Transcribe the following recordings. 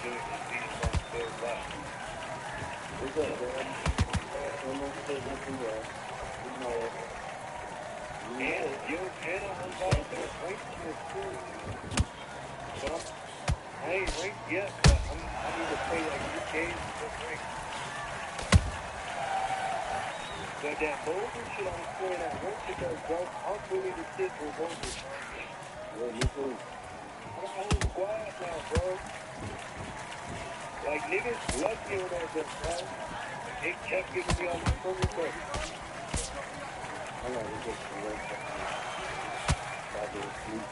What's up, man? I'm gonna say nothing else. You know it. And I'm about to rank your food. But I ain't ranked yet, but I need to play like 2 games to get ranked. But that Boulder shit I was playing at work because, bro, I'm willing to sit for Boulder. Yeah, me too. I'm a whole squad now, bro. Like, niggas love me on that bitch, bro. They kept giving me all these phone calls. I gotta get some rest. I'll be asleep.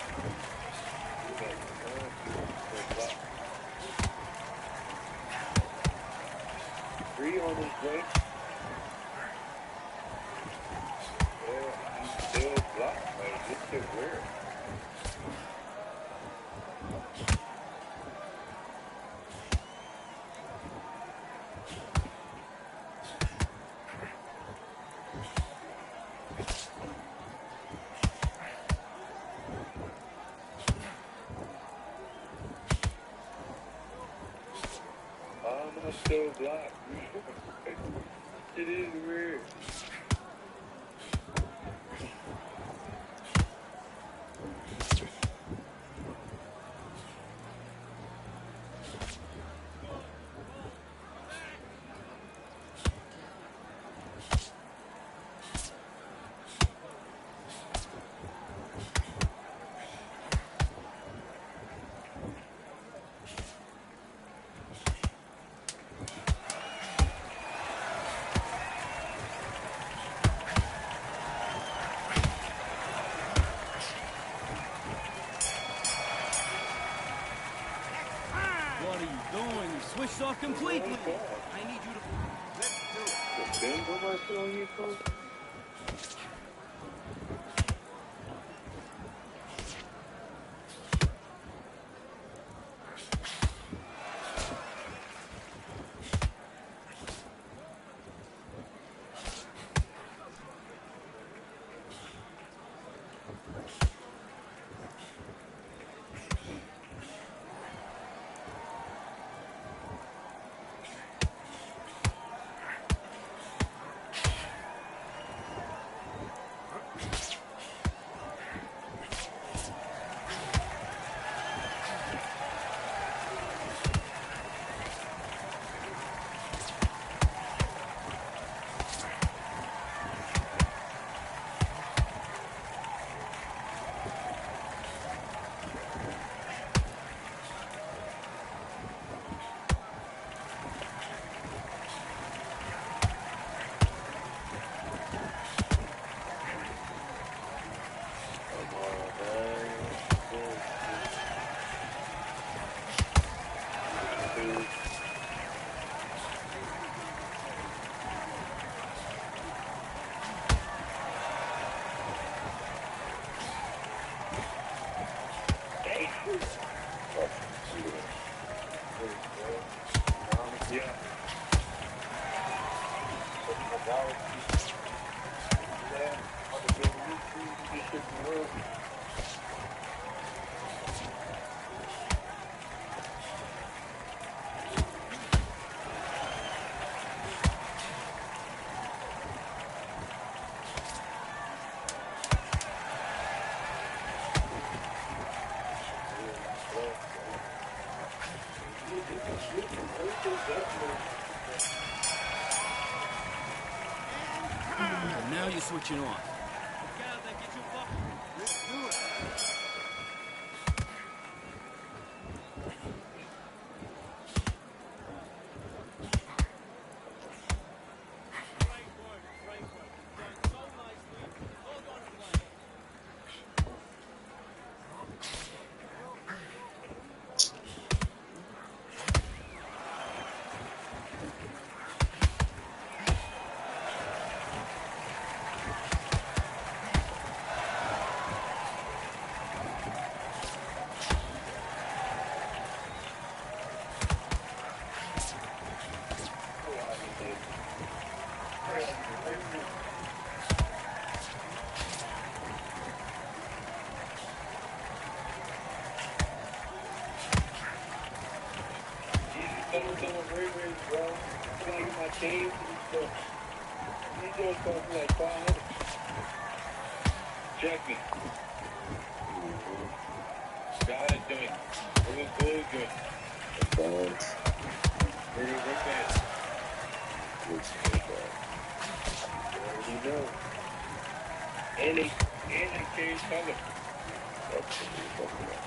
Three on his way. Yeah, he's still blocked. Like, this shit weird. I'm still blocked. It is weird. What are you doing? You switched off completely. I need you to... Let's do it. Ben, what am I still on your phone? Now you're switching off. Let's do it. chains and stuff. These joints cost me like $500. Check me. Got it, doing. Real cool, good. Bands. Very good band. Looks like that. You already know. And they change color. That's what we're talking about.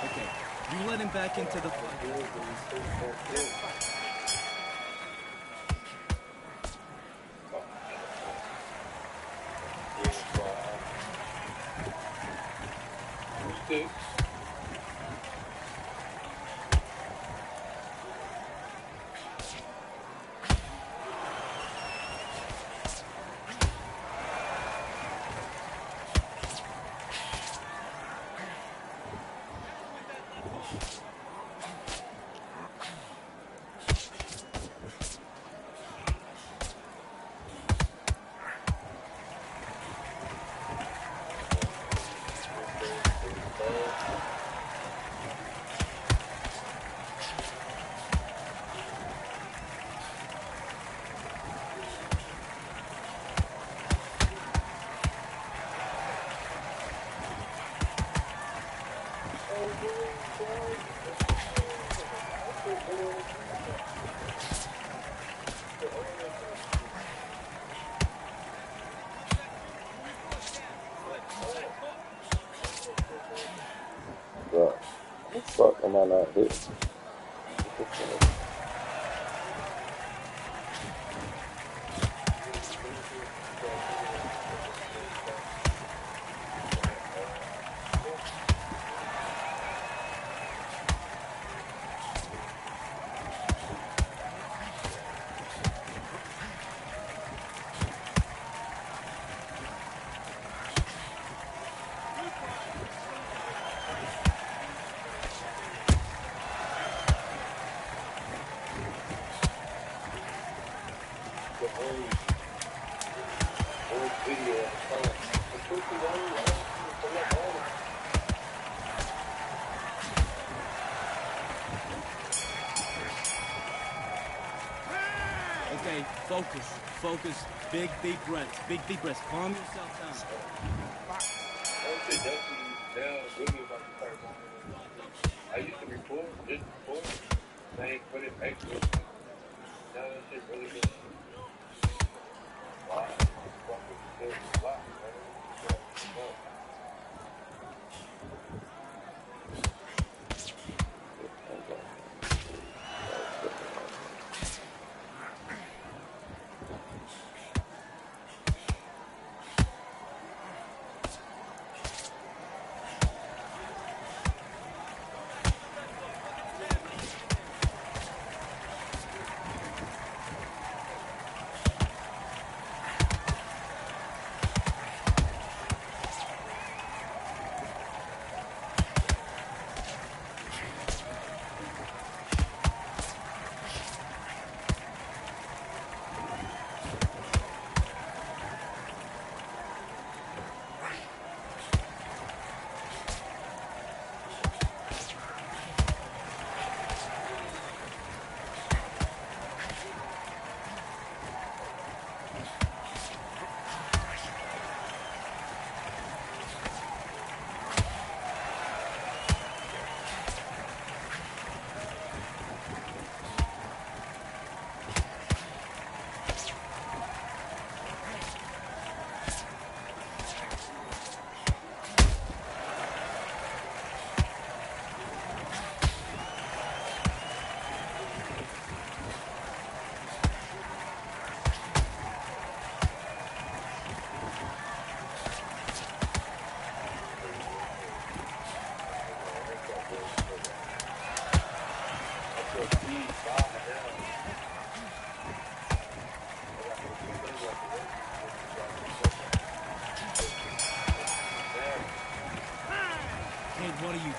Okay, you let him back into the fight. Six. Bro, what the fuck am I not hitting? What the fuck? The old video at the time. The truth is, I don't collect all of it. Okay, focus. Big deep breaths. Calm yourself down. That shit definitely now really about to start going. I used to record, just record, and I ain't put it extra. Now that shit really good. Wow. Fucking shit. Wow, man.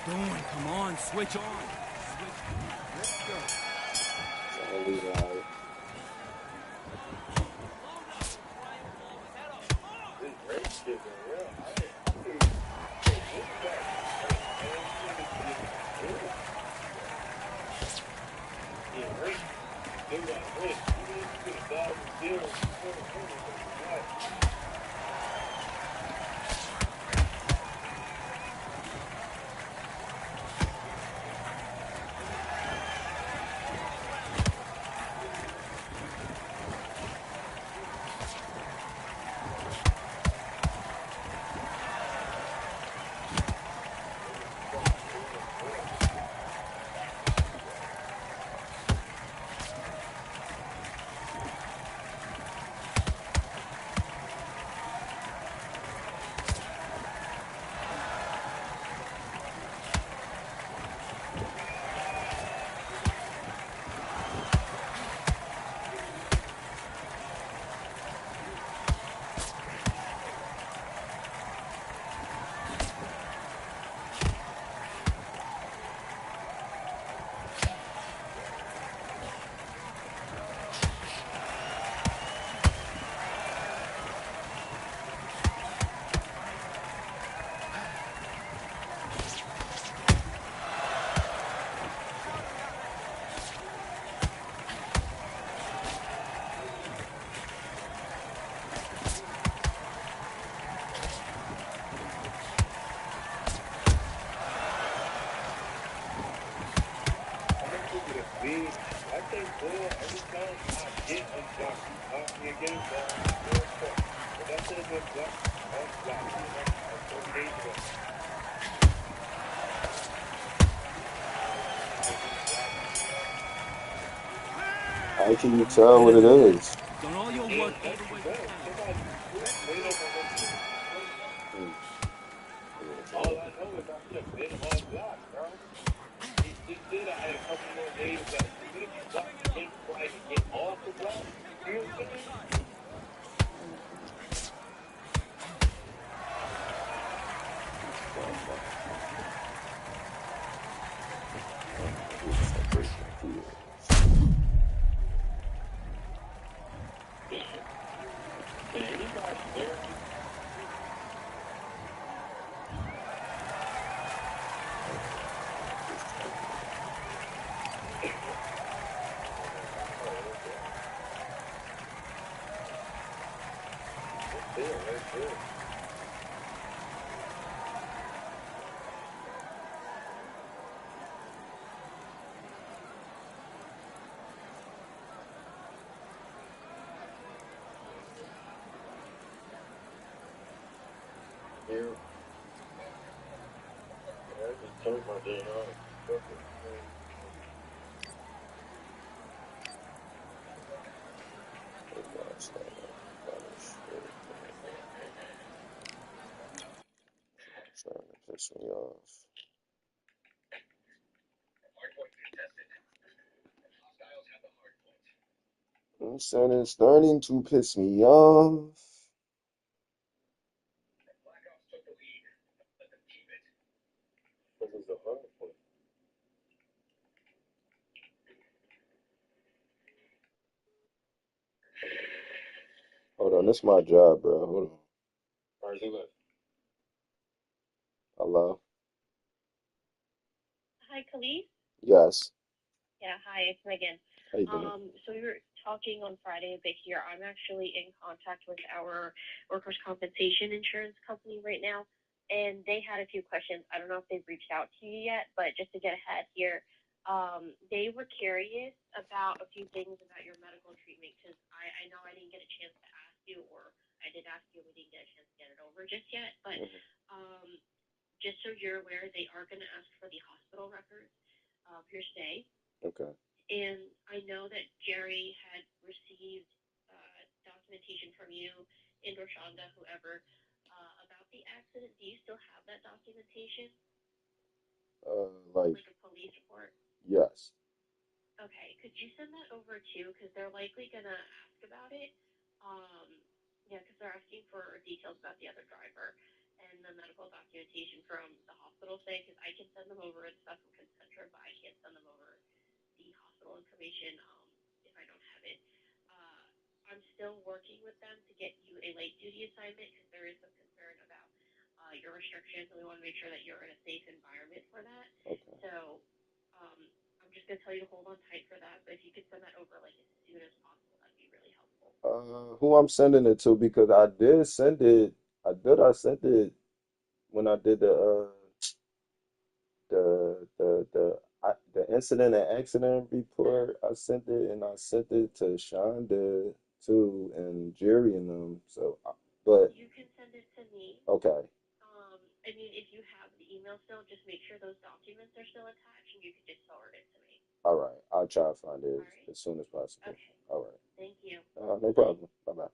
doing? Come on, switch on. Switch. Let's go. Charlie White. This race shit been real. They got rich. Even if you get $1,000 what? I think Bull, every time I get unblocked, he blocked me again, but real quick. But that's it, just unblock me. I'm so dangerous. How can you tell what it is? Done all your Yeah, work all that's the way to better. town. Somebody made up a hundred. Hmm. Yeah, it's All all I know is I should have been unblocked, bro. It just said I had a couple more days left. For me to be blocked again before I even get off the block, you know what I'm saying? Can anybody hear me? That's good. Here. I just turned my damn on. Fuck it. starting to piss me off. I'm saying it's starting to piss me off. This is a hard one. Hold on, this is my job, bro. Hold on. All right, do that. Hello? Hi, Khalees. Yes. Yeah, hi, it's Megan. How you doing? So we were talking on Friday a bit here. I'm actually in contact with our workers' compensation insurance company right now, and they had a few questions. I don't know if they've reached out to you yet, but just to get ahead here, they were curious about a few things about your medical treatment because I know I didn't get a chance to ask you, or I did ask you, we didn't get a chance to get it over just yet. But um, just so you're aware, they are going to ask for the hospital records of your stay. Okay. And I know that Jerry had received documentation from you and Roshonda, whoever, about the accident. Do you still have that documentation? Like, Like a police report? yes. Okay. Could you send that over too? Because they're likely going to ask about it. Yeah, because they're asking for details about the other driver. And the medical documentation from the hospital say, because I can send them over and stuff from Concentra, but I can't send them over the hospital information if I don't have it. I'm still working with them to get you a light duty assignment because there is some concern about your restrictions, and we want to make sure that you're in a safe environment for that. Okay. So I'm just going to tell you to hold on tight for that, but if you could send that over like as soon as possible, that'd be really helpful. Who I'm sending it to, because I did send it. I sent it when I did the incident and accident report. I sent it, and I sent it to Shonda too, and Jerry and them. So, but You can send it to me. okay. I mean, if you have the email still, just make sure those documents are still attached, and you can just forward it to me. All right. I'll try to find it All right. as soon as possible. Okay. All right. Thank you. No problem. Bye bye.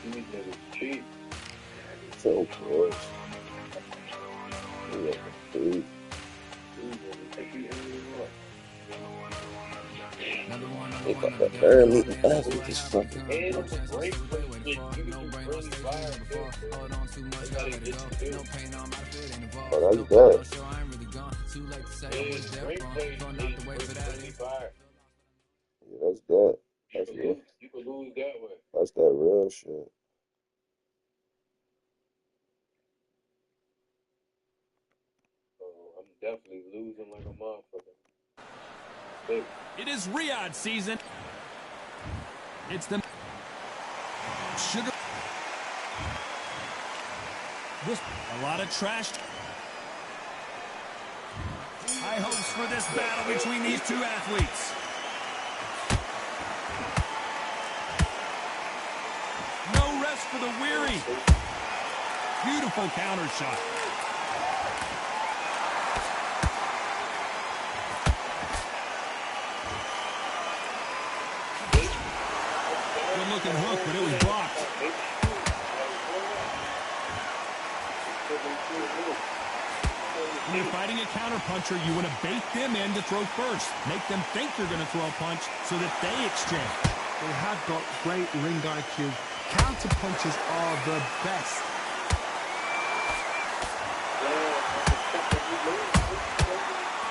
These niggas cheap. So close. Yeah, dude. They about to burn me up with this fucking. And it's a great place that you can just really vibe too. They gotta get you too. Oh, that's good. And it's a great place to really vibe. Yeah, that's good. You That's good. could lose that way. That's that real shit. So I'm definitely losing like a motherfucker. Hey. It is Riyadh season. It's the sugar. This a lot of trash. High hopes for this battle between these two athletes. No rest for the weary. Beautiful counter shot. Good-looking hook, but it was blocked. When you're fighting a counterpuncher, you want to bait them in to throw first. Make them think you're going to throw a punch so that they exchange. They have got great ring IQ. Counter punches are the best.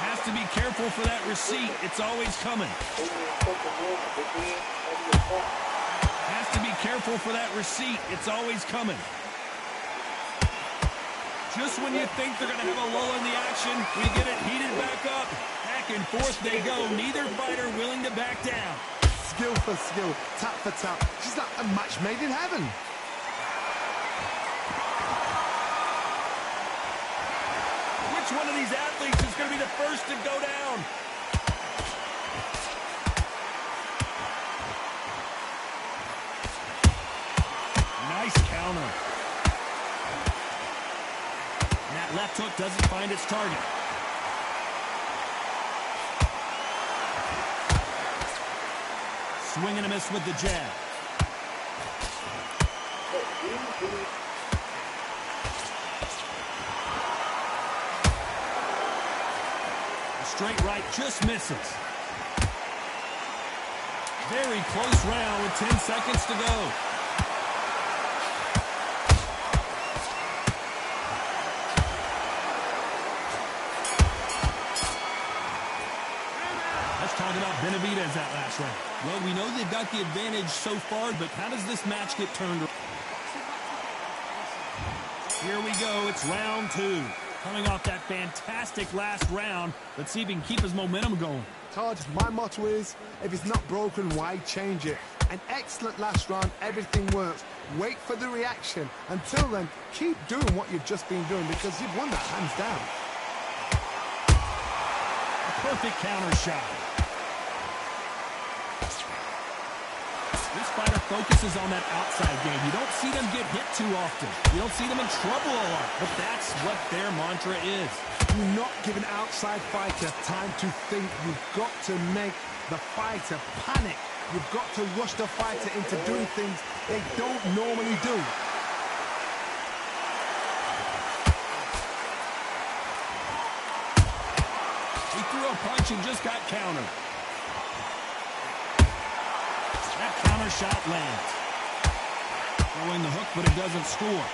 Has to be careful for that receipt. It's always coming. Has to be careful for that receipt. It's always coming. Just when you think they're going to have a lull in the action, we get it heated back up. Back and forth they go. Neither fighter willing to back down. Skill for skill, tap for tap. She's like a match made in heaven. Which one of these athletes is going to be the first to go down? Nice counter. And that left hook doesn't find its target. Swing and a miss with the jab. The straight right just misses. Very close round with 10 seconds to go. Let's talk about Benavidez that last round. Well, we know they've got the advantage so far, but how does this match get turned around? Here we go. It's round two. Coming off that fantastic last round. Let's see if he can keep his momentum going. Todd, my motto is, if it's not broken, why change it? An excellent last round, everything works. Wait for the reaction. Until then, keep doing what you've just been doing because you've won that hands down. A perfect counter shot. This fighter focuses on that outside game. You don't see them get hit too often. You don't see them in trouble a lot. But that's what their mantra is. You're not giving outside fighter time to think. You've got to make the fighter panic. You've got to rush the fighter into doing things they don't normally do. He threw a punch and just got countered. That counter shot lands. Throwing the hook, but it doesn't score.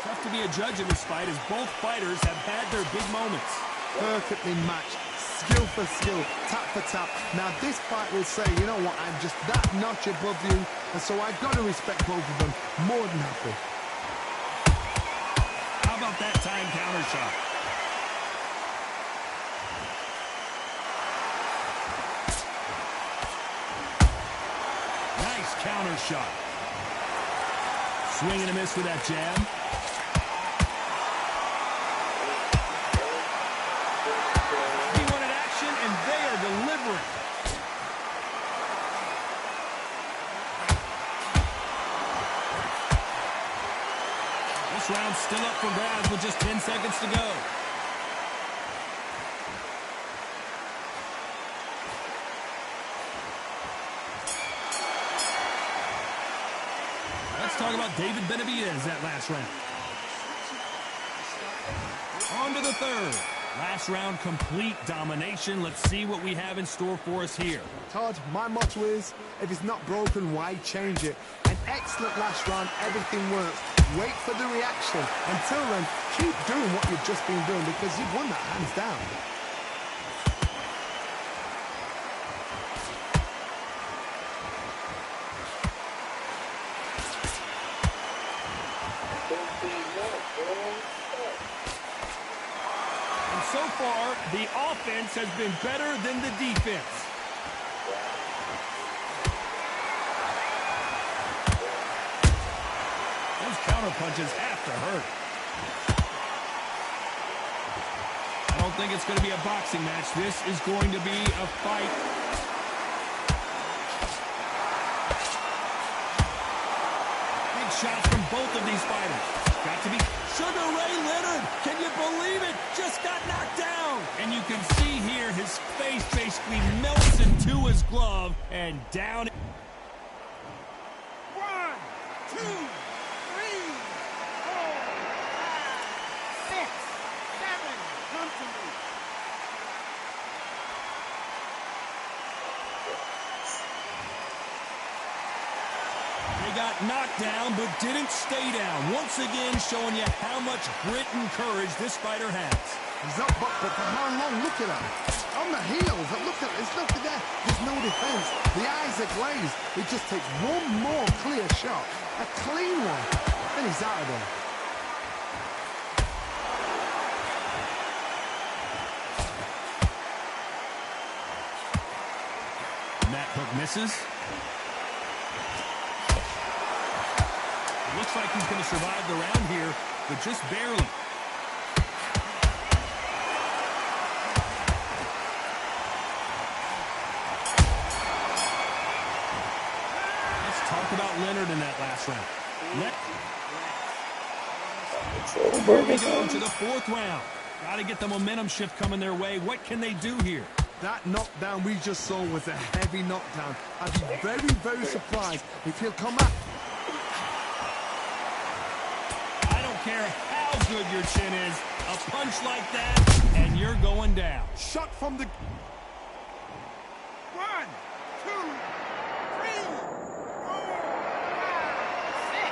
Tough to be a judge in this fight as both fighters have had their big moments. Perfectly matched, skill for skill, tap for tap. Now this fight will say, you know what, I'm just that notch above you, and so I've got to respect both of them more than happy. How about that time counter shot? Nice counter shot. Swing and a miss with that jab. He wanted action, and they are delivering. This round's still up for grabs with just 10 seconds to go. Let's talk about David Benavidez that last round. On to the third. Last round, complete domination. Let's see what we have in store for us here. Todd, my motto is, if it's not broken, why change it? An excellent last round, everything works. Wait for the reaction. Until then, keep doing what you've just been doing because you've won that hands down. And so far, the offense has been better than the defense. Those counter punches have to hurt. I don't think it's going to be a boxing match. This is going to be a fight. Big shots from both of these fighters. Got to be Sugar Ray Leonard. Can you believe it? Just got knocked down. And you can see here his face basically melts into his glove and down. 1, 2, 3, 4, 5, 6, 7. Come to me. They got knocked down, but didn't stay down. Once again, showing you how much grit and courage this fighter has. He's up, but for how long? Look at him. On the heels. Look at it. There's nothing there. There's no defense. The eyes are glazed. It just takes one more clear shot. A clean one. And he's out of there. That hook misses. Looks like he's going to survive the round here, but just barely. Let's talk about Leonard in that last round. Here we go to the fourth round. Got to get the momentum shift coming their way. What can they do here? That knockdown we just saw was a heavy knockdown. I'd be very, very surprised if he'll come back. I don't care how good your chin is. A punch like that, and you're going down. Shot from the... 1, 2, 3, 4, 5, 6,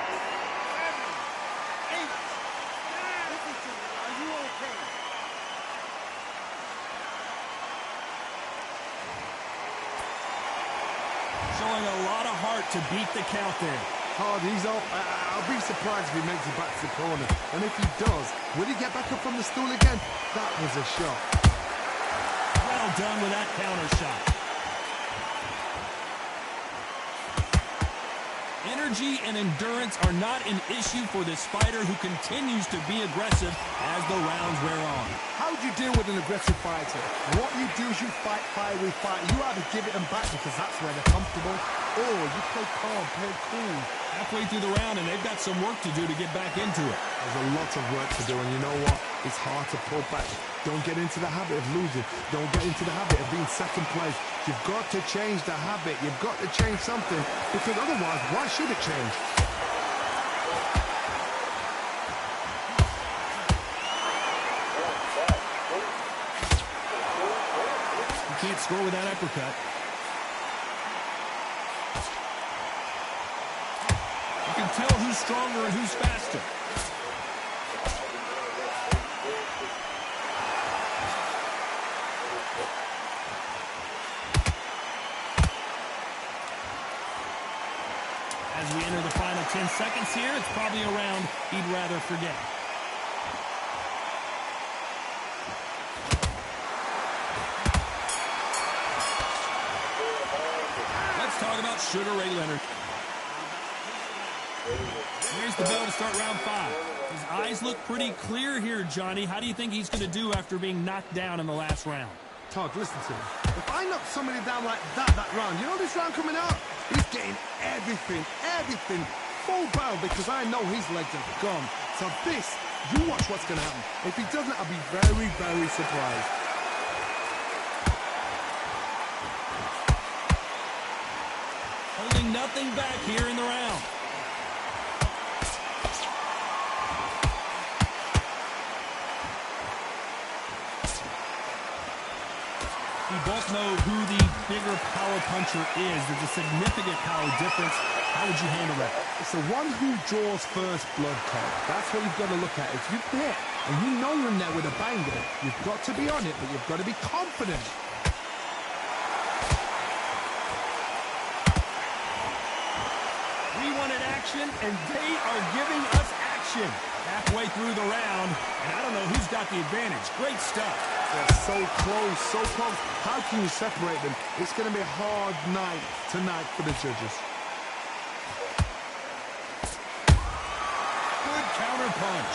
7, 8, 9. Listen to me. Are you okay? Showing a lot of heart to beat the count there. Hard, he's off. I'll be surprised if he makes it back to the corner. And if he does, will he get back up from the stool again? That was a shot. Well done with that counter shot. Energy and endurance are not an issue for this fighter who continues to be aggressive as the rounds wear on. How do you deal with an aggressive fighter? What you do is you fight fire with fight. You either give it them back because that's where they're comfortable, or you play calm, play cool. Halfway through the round, and they've got some work to do to get back into it. There's a lot of work to do, and you know what? It's hard to pull back. Don't get into the habit of losing. Don't get into the habit of being second place. You've got to change the habit. You've got to change something, because otherwise, why should it change? You can't score with that uppercut. You can tell who's stronger and who's faster. As we enter the final 10 seconds here, it's probably a round he'd rather forget. Let's talk about Sugar Ray Leonard. Here's the bell to start round 5. His eyes look pretty clear here, Johnny. How do you think he's going to do after being knocked down in the last round? Todd, listen to me. If I knock somebody down like that round, you know this round coming out? He's getting everything, full barrel, because I know his legs are gone. So this, you watch what's going to happen. If he doesn't, I'll be very, very surprised. Holding nothing back here in the round. We both know who the bigger power puncher is. There's a significant power difference. How would you handle that? It's the one who draws first blood, Todd. That's what you've got to look at. If you're there and you know you're in there with a banger, you've got to be on it, but you've got to be confident. We wanted action, and they are giving us action. Halfway through the round, and I don't know who's got the advantage. Great stuff. They're so close, so close. How can you separate them? It's going to be a hard night tonight for the judges. Good counter punch.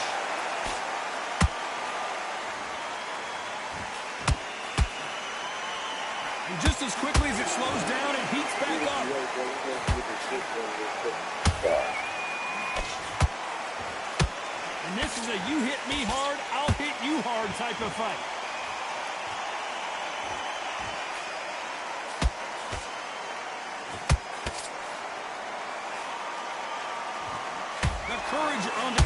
And just as quickly as it slows down, it heats back up. And this is a you hit me hard, I'll hit you hard type of fight. The courage on the...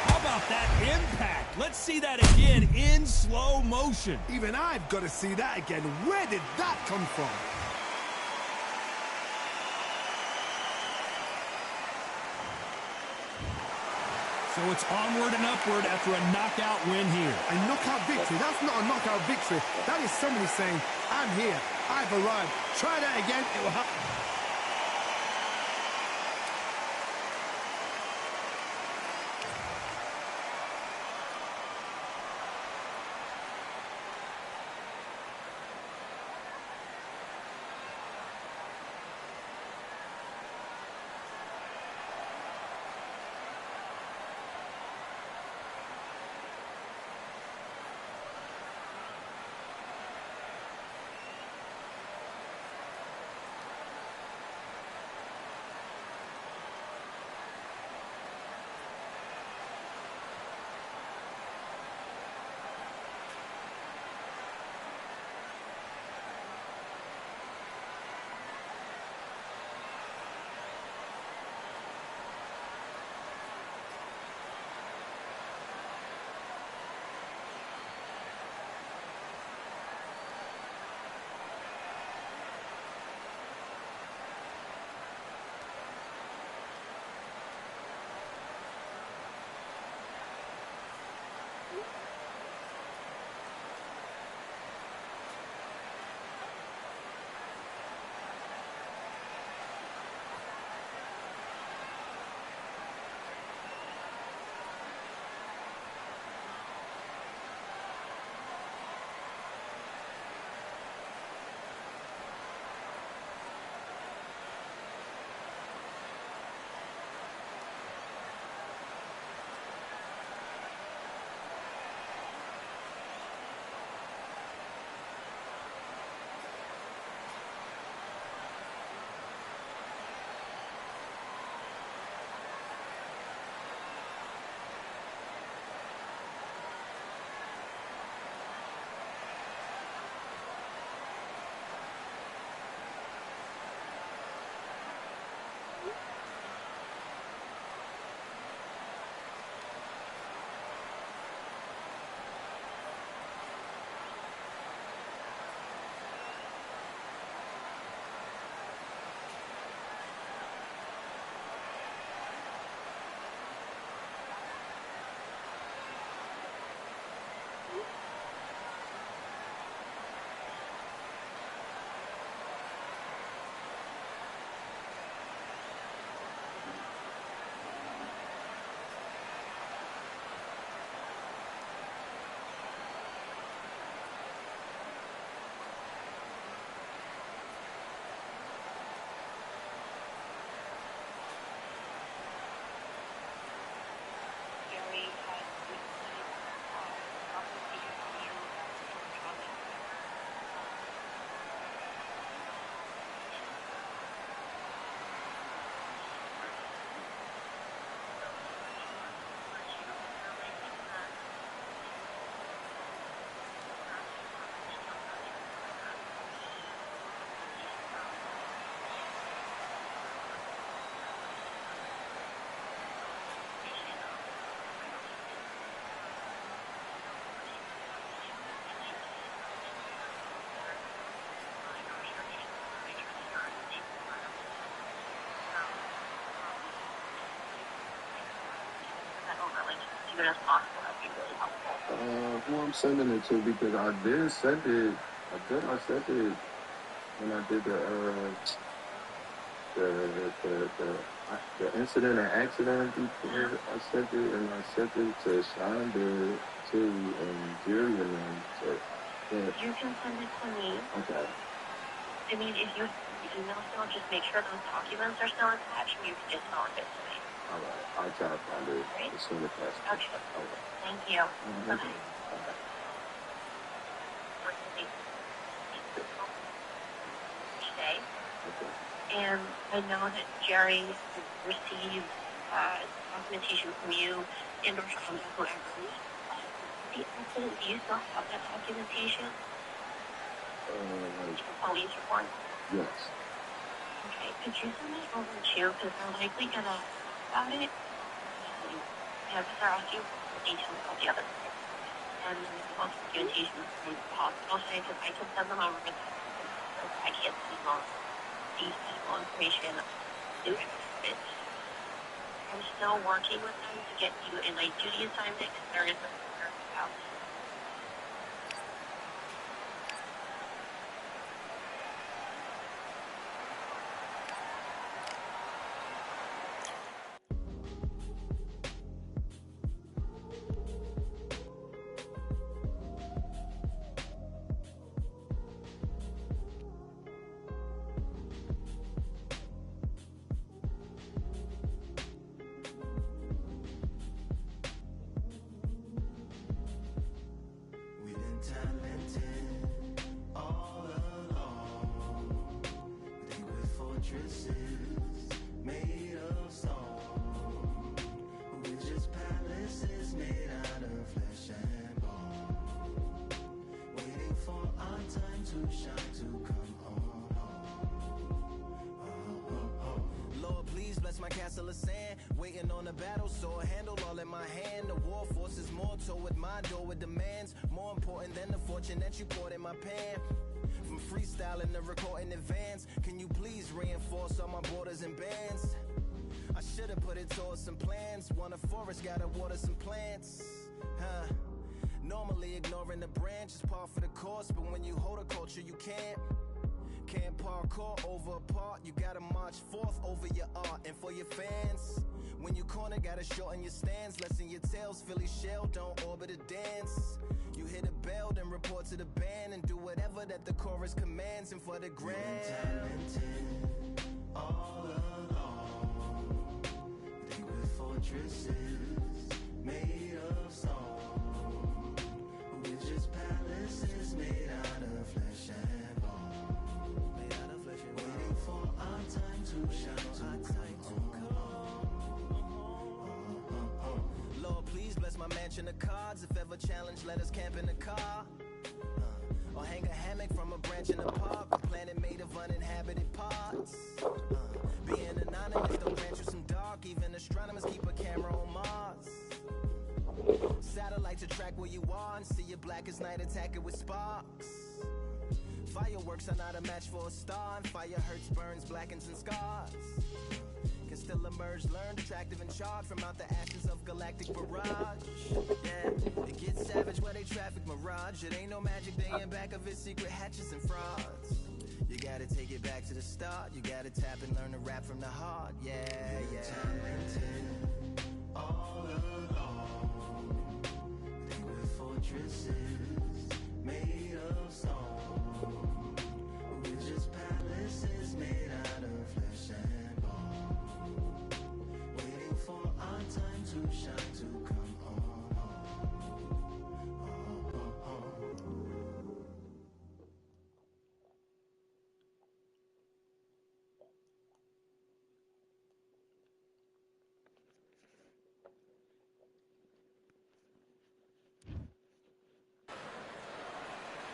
How about that impact? Let's see that again in slow motion. Even I've got to see that again. Where did that come from? So it's onward and upward after a knockout win here. A knockout victory? That's not a knockout victory. That is somebody saying, I'm here, I've arrived. Try that again, it will happen. soon as possible. That'd be really helpful. Who I'm sending it to, because I did send it. I sent it when I did the incident and accident report. I sent it, and I sent it to Shonda too, and Jerry and them. So yeah. You can send it to me. Okay. I mean, if you email still, just make sure those documents are still attached, and you can just forward it to me. All right. I'll try to find it as soon as possible. Okay. All right. Thank you. Mm-hmm. Okay. Today. Okay. And I know that Jerry received documentation from you and or from whoever. The accident, do you still have that documentation? The police report? Yes. Okay, could you send it over too? Because they're likely gonna ask about it. Yeah, because they're asking for details about the other thing. And then the documentation from the hospital side, because I can send them over, but I can't see most detailed information. I'm still working with them to get you a light duty assignment because there is a out. Lord, please bless my castle of sand. Waiting on a battle, sword handle all in my hand. The war forces more toward my door with demands. More important than the fortune that you poured in my pan. From freestyling to recording advance, can you please reinforce all my borders and bands? I should've put it towards some plans. Want a forest, gotta water some plants. Normally ignoring the branch is par for the course, but when you hold a culture you can't parkour over a part. You gotta march forth over your art. And for your fans, when you corner, gotta shorten your stance. Lessen your tails, Philly shell, don't orbit a dance. You hit a bell, then report to the band and do whatever that the chorus commands. And for the grand, talented all along. Think with fortresses made of stone. We're just palaces made out of flesh and bone. Waiting for our time to shine, Lord, please bless my mansion of cards. If ever challenged, let us camp in a car. Or hang a hammock from a branch in a park. A planet made of uninhabited parts. Being anonymous don't grant you some dark. Even astronomers keep a camera on Mars. Satellite to track where you are and see your blackest night attack it with sparks. Fireworks are not a match for a star, and fire hurts, burns, blackens, and scars. Can still emerge, learned, attractive, and charred from out the ashes of galactic barrage. Yeah, it gets savage where they traffic mirage. It ain't no magic day in back of it, secret hatches and frauds. You gotta take it back to the start. You gotta tap and learn to rap from the heart. Yeah, yeah. Talented all along. Think with fortresses made of stone. We're just palaces made out of flesh and bone. Waiting for our time to shine, to come on.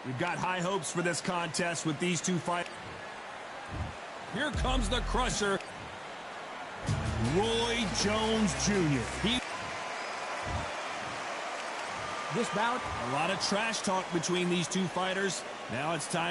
We've got high hopes for this contest with these two fighters. Here comes the crusher, Roy Jones Jr. This bout, a lot of trash talk between these two fighters. Now it's time